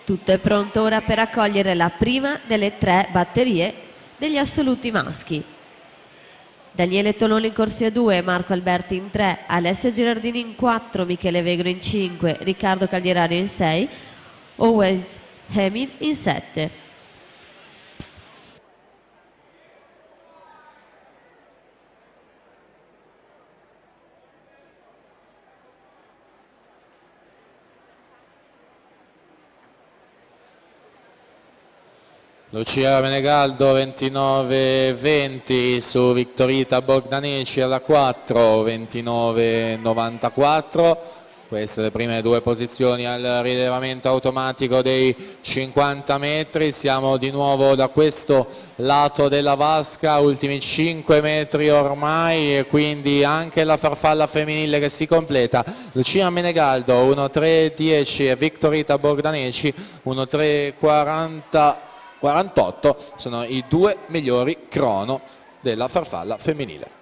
Tutto è pronto ora per accogliere la prima delle 3 batterie degli assoluti maschi. Daniele Tolone in corsia 2, Marco Alberti in 3, Alessio Girardini in 4, Michele Vegro in 5, Riccardo Calderari in 6, Owais Hamid in 7. Lucia Menegaldo 29-20 su Victorita Bogdaneci alla 4, 29-94. Queste le prime 2 posizioni al rilevamento automatico dei 50 metri. Siamo di nuovo da questo lato della vasca, ultimi 5 metri ormai, e quindi anche la farfalla femminile che si completa. Lucia Menegaldo 1-3-10 e Victorita Bogdaneci 1-3-48 sono i 2 migliori crono della farfalla femminile.